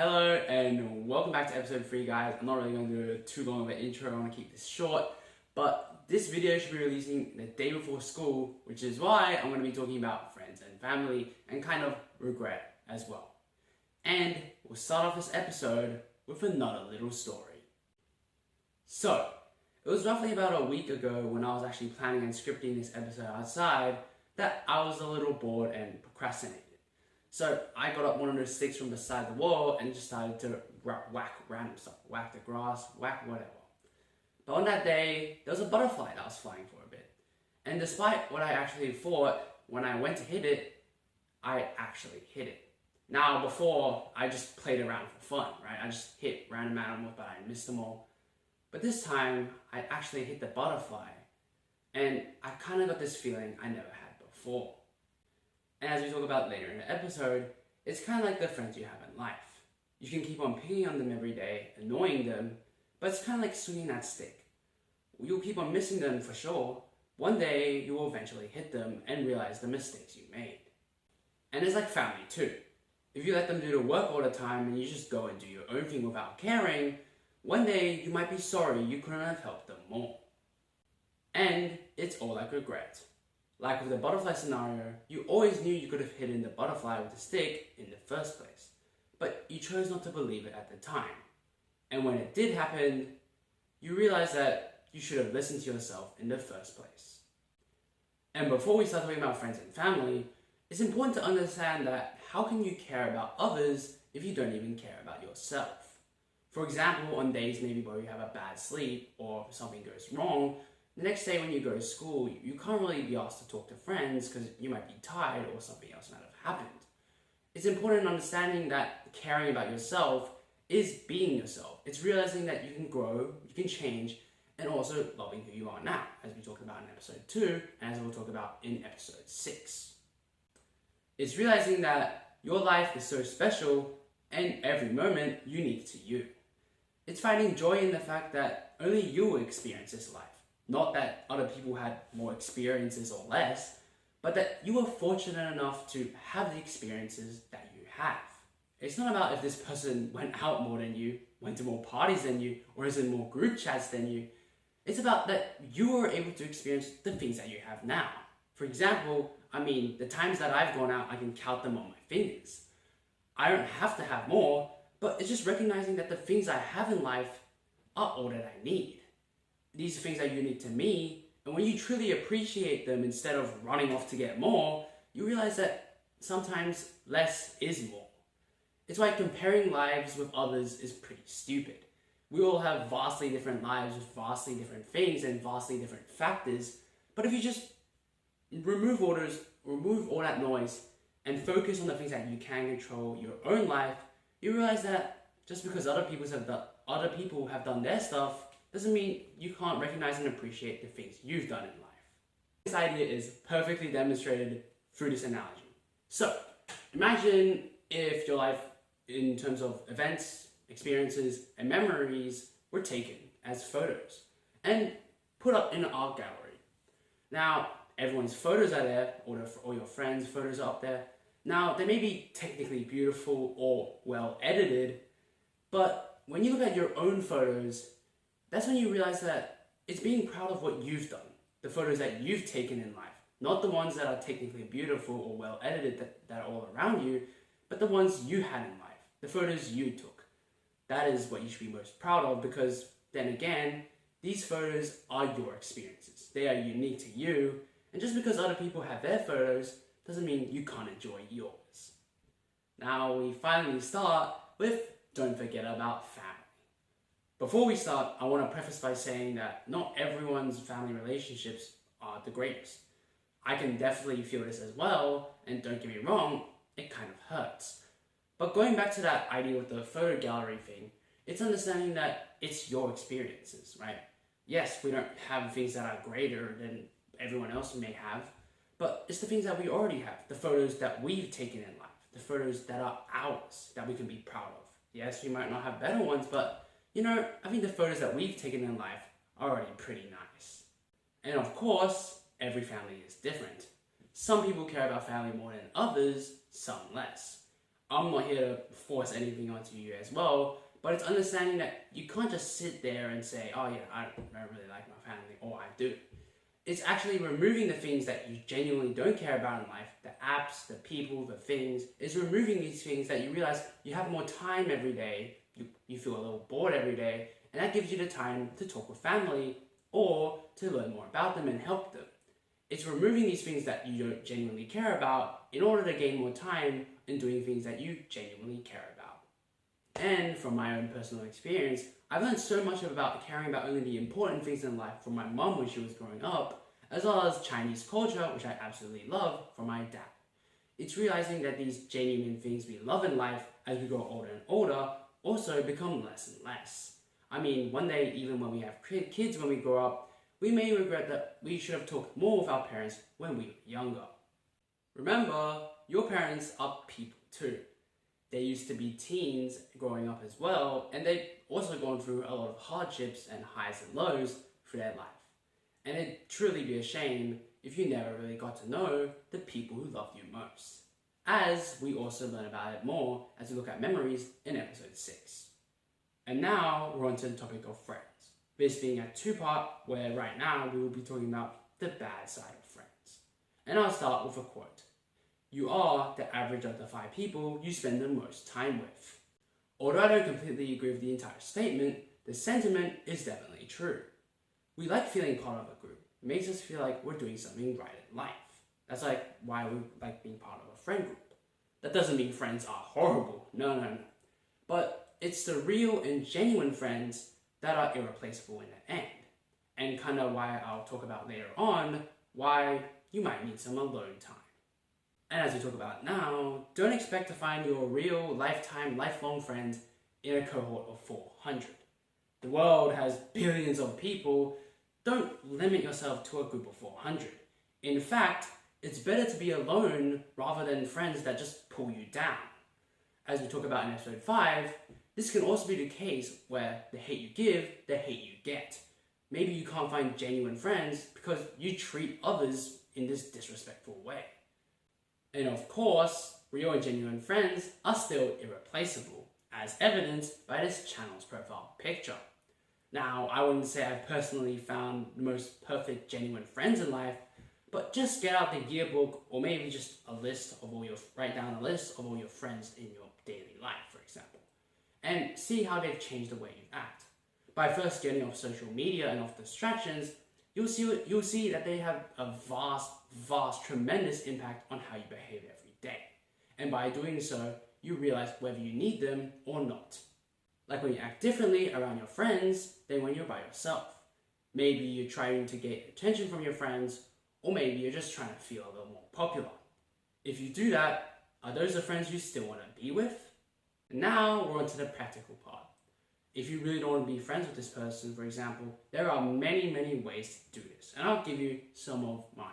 Hello and welcome back to episode 3, guys. I'm not really going to do too long of an intro. I want to keep this short, but this video should be releasing the day before school, which is why I'm going to be talking about friends and family and kind of regret as well. And we'll start off this episode with another little story. So, it was roughly about a week ago when I was actually planning and scripting this episode outside that I was a little bored and procrastinated. So I got up one of those sticks from beside the wall and just started to whack random stuff. Whack the grass, whack whatever. But on that day, there was a butterfly that was flying for a bit. And despite what I actually thought, when I went to hit it, I actually hit it. Now before, I just played around for fun, right? I just hit random animals, but I missed them all. But this time, I actually hit the butterfly. And I kind of got this feeling I never had before. And as we talk about later in the episode, it's kind of like the friends you have in life. You can keep on picking on them every day, annoying them, but it's kind of like swinging that stick. You'll keep on missing them for sure. One day, you will eventually hit them and realize the mistakes you made. And it's like family too. If you let them do the work all the time and you just go and do your own thing without caring, one day you might be sorry you couldn't have helped them more. And it's all like regret. Like with the butterfly scenario, you always knew you could have hidden the butterfly with a stick in the first place, but you chose not to believe it at the time. And when it did happen, you realized that you should have listened to yourself in the first place. And before we start talking about friends and family, it's important to understand that how can you care about others if you don't even care about yourself? For example, on days maybe where you have a bad sleep or something goes wrong, the next day when you go to school, you can't really be asked to talk to friends because you might be tired or something else might have happened. It's important understanding that caring about yourself is being yourself. It's realizing that you can grow, you can change, and also loving who you are now, as we talked about in episode 2, and as we'll talk about in episode 6. It's realizing that your life is so special and every moment unique to you. It's finding joy in the fact that only you will experience this life. Not that other people had more experiences or less, but that you were fortunate enough to have the experiences that you have. It's not about if this person went out more than you, went to more parties than you, or is in more group chats than you. It's about that you were able to experience the things that you have now. For example, the times that I've gone out, I can count them on my fingers. I don't have to have more, but it's just recognizing that the things I have in life are all that I need. These are things that are unique to me, and when you truly appreciate them instead of running off to get more, you realize that sometimes less is more. It's why comparing lives with others is pretty stupid. We all have vastly different lives with vastly different things and vastly different factors, but if you just remove all that noise and focus on the things that you can control, your own life, you realize that just because other people have done their stuff doesn't mean you can't recognize and appreciate the things you've done in life. This idea is perfectly demonstrated through this analogy. So, imagine if your life, in terms of events, experiences, and memories, were taken as photos and put up in an art gallery. Now, everyone's photos are there, or your friends' photos are up there. Now, they may be technically beautiful or well edited, but when you look at your own photos, that's when you realize that it's being proud of what you've done, the photos that you've taken in life, not the ones that are technically beautiful or well edited that are all around you, but the ones you had in life, the photos you took. That is what you should be most proud of, because then again, these photos are your experiences. They are unique to you, and just because other people have their photos doesn't mean you can't enjoy yours. Now we finally start with don't forget about family. Before we start, I want to preface by saying that not everyone's family relationships are the greatest. I can definitely feel this as well, and don't get me wrong, it kind of hurts. But going back to that idea with the photo gallery thing, it's understanding that it's your experiences, right? Yes, we don't have things that are greater than everyone else may have, but it's the things that we already have, the photos that we've taken in life, the photos that are ours, that we can be proud of. Yes, we might not have better ones, but I think the photos that we've taken in life are already pretty nice. And of course, every family is different. Some people care about family more than others, some less. I'm not here to force anything onto you as well, but it's understanding that you can't just sit there and say, oh yeah, I don't really like my family, or I do. It's actually removing the things that you genuinely don't care about in life, the apps, the people, the things. It's removing these things that you realize you have more time every day, you feel a little bored every day, and that gives you the time to talk with family or to learn more about them and help them. It's removing these things that you don't genuinely care about in order to gain more time in doing things that you genuinely care about. And from my own personal experience, I've learned so much about caring about only the important things in life from my mom when she was growing up, as well as Chinese culture, which I absolutely love, from my dad. It's realizing that these genuine things we love in life as we grow older and older also become less and less. I mean, one day, even when we have kids when we grow up, we may regret that we should have talked more with our parents when we were younger. Remember, your parents are people too. They used to be teens growing up as well, and they've also gone through a lot of hardships and highs and lows through their life. And it'd truly be a shame if you never really got to know the people who loved you most. As we also learn about it more as we look at memories in episode 6. And now we're on to the topic of friends. This being a two-part where right now we will be talking about the bad side of friends. And I'll start with a quote. You are the average of the 5 people you spend the most time with. Although I don't completely agree with the entire statement, the sentiment is definitely true. We like feeling part of a group. It makes us feel like we're doing something right in life. That's like why we like being part of a friend group. That doesn't mean friends are horrible. No. But it's the real and genuine friends that are irreplaceable in the end. And kind of why I'll talk about later on why you might need some alone time. And as we talk about now, don't expect to find your real lifelong friends in a cohort of 400. The world has billions of people. Don't limit yourself to a group of 400. In fact, it's better to be alone rather than friends that just pull you down. As we talk about in episode 5, this can also be the case where the hate you give, the hate you get. Maybe you can't find genuine friends because you treat others in this disrespectful way. And of course, real and genuine friends are still irreplaceable, as evidenced by this channel's profile picture. Now, I wouldn't say I've personally found the most perfect genuine friends in life, but just get out the yearbook or maybe just write down a list of all your friends in your daily life, for example, and see how they've changed the way you act. By first getting off social media and off distractions, you'll see that they have a vast, tremendous impact on how you behave every day. And by doing so, you realize whether you need them or not. Like when you act differently around your friends than when you're by yourself. Maybe you're trying to get attention from your friends, or maybe you're just trying to feel a little more popular. If you do that, are those the friends you still want to be with? And now we're on to the practical part. If you really don't want to be friends with this person, for example, there are many ways to do this, and I'll give you some of mine.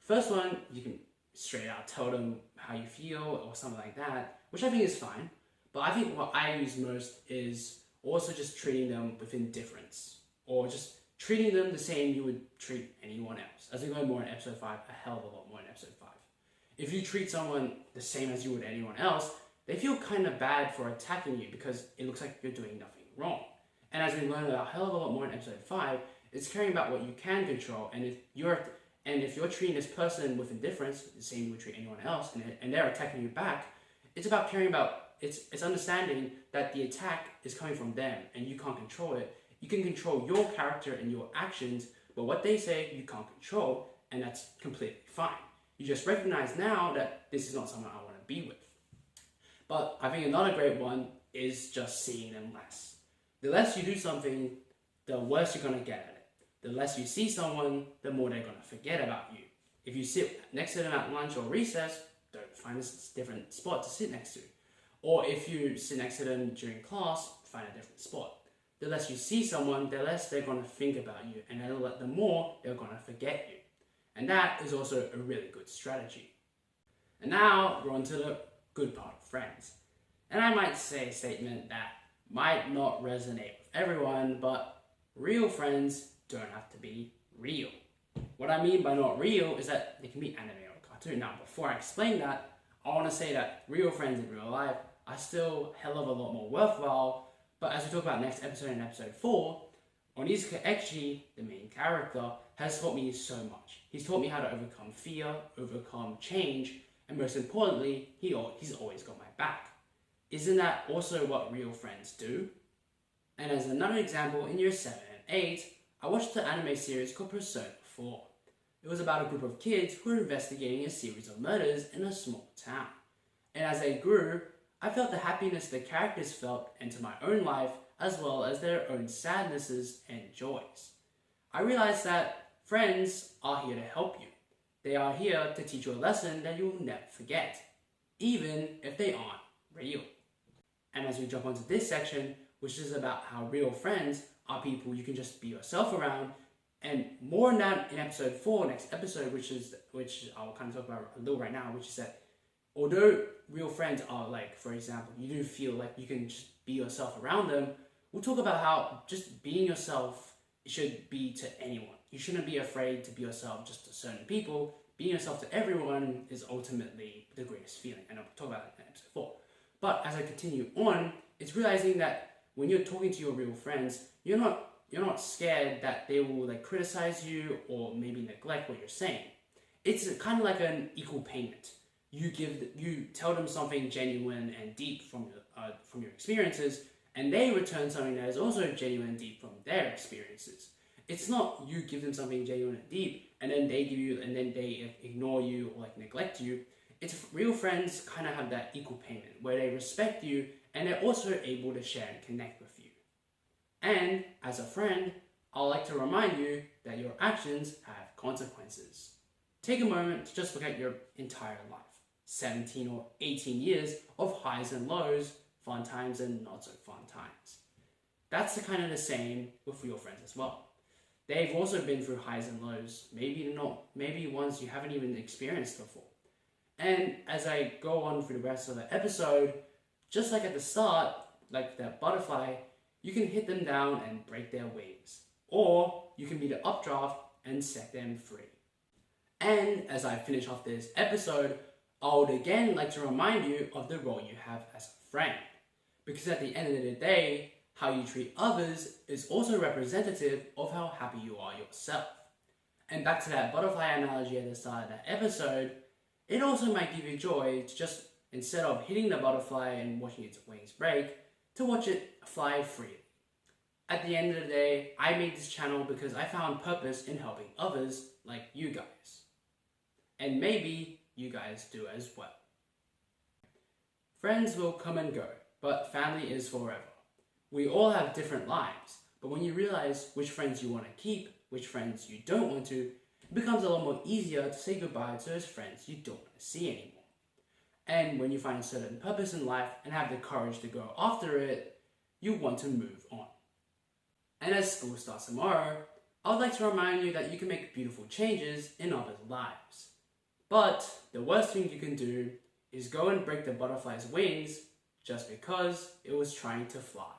First one, you can straight out tell them how you feel or something like that, which I think is fine. But I think what I use most is also just treating them with indifference, or just treating them the same you would treat anyone else. As we go more in episode 5, a hell of a lot more in episode 5. If you treat someone the same as you would anyone else, they feel kind of bad for attacking you because it looks like you're doing nothing wrong. And as we learn a hell of a lot more in episode 5, it's caring about what you can control. And if you're treating this person with indifference, the same you would treat anyone else, and they're attacking you back, it's about caring about, it's understanding that the attack is coming from them and you can't control it. You can control your character and your actions, but what they say you can't control, and that's completely fine. You just recognize now that this is not someone I want to be with. But I think another great one is just seeing them less. The less you do something, the worse you're going to get at it. The less you see someone, the more they're going to forget about you. If you sit next to them at lunch or recess, don't find a different spot to sit next to. Or if you sit next to them during class, find a different spot. The less you see someone, the less they're going to think about you, and the more they're going to forget you. And that is also a really good strategy. And now we're on to the good part of friends. And I might say a statement that might not resonate with everyone, but real friends don't have to be real. What I mean by not real is that they can be anime or cartoon. Now, before I explain that, I want to say that real friends in real life are still a hell of a lot more worthwhile, but as we talk about next episode in episode 4, Onizuka Echi, the main character, has taught me so much. He's taught me how to overcome fear, overcome change, and most importantly, he's always got my back. Isn't that also what real friends do? And as another example, in year 7 and 8, I watched the anime series called Persona 4. It was about a group of kids who were investigating a series of murders in a small town. And as they grew, I felt the happiness the characters felt into my own life, as well as their own sadnesses and joys. I realized that friends are here to help you. They are here to teach you a lesson that you will never forget, even if they aren't real. And as we jump onto this section, which is about how real friends are people you can just be yourself around, and more on that in episode 4, next episode, which I'll kind of talk about a little right now, which is that although real friends are like, for example, you do feel like you can just be yourself around them, we'll talk about how just being yourself should be to anyone. You shouldn't be afraid to be yourself just to certain people. Being yourself to everyone is ultimately the greatest feeling, and I'll talk about that in episode 4. But as I continue on, it's realizing that when you're talking to your real friends, you're not scared that they will like criticize you or maybe neglect what you're saying. It's kind of like an equal payment. You tell them something genuine and deep from your experiences, and they return something that is also genuine and deep from their experiences. It's not you give them something genuine and deep, and then they give you, and then they ignore you or like neglect you. It's real friends kind of have that equal payment where they respect you and they're also able to share and connect with you. And as a friend, I'd like to remind you that your actions have consequences. Take a moment to just look at your entire life. 17 or 18 years of highs and lows, fun times and not so fun times. That's kind of the same with real friends as well. They've also been through highs and lows, maybe ones you haven't even experienced before. And as I go on through the rest of the episode, just like at the start, like that butterfly, you can hit them down and break their wings. Or you can be the updraft and set them free. And as I finish off this episode, I would again like to remind you of the role you have as a friend. Because at the end of the day, how you treat others is also representative of how happy you are yourself. And back to that butterfly analogy at the start of that episode, it also might give you joy to just, instead of hitting the butterfly and watching its wings break, to watch it fly freely. At the end of the day, I made this channel because I found purpose in helping others like you guys. And maybe you guys do as well. Friends will come and go, but family is forever. We all have different lives, but when you realize which friends you want to keep, which friends you don't want to, it becomes a lot more easier to say goodbye to those friends you don't want to see anymore. And when you find a certain purpose in life and have the courage to go after it, you want to move on. And as school starts tomorrow, I would like to remind you that you can make beautiful changes in others' lives. But the worst thing you can do is go and break the butterfly's wings just because it was trying to fly.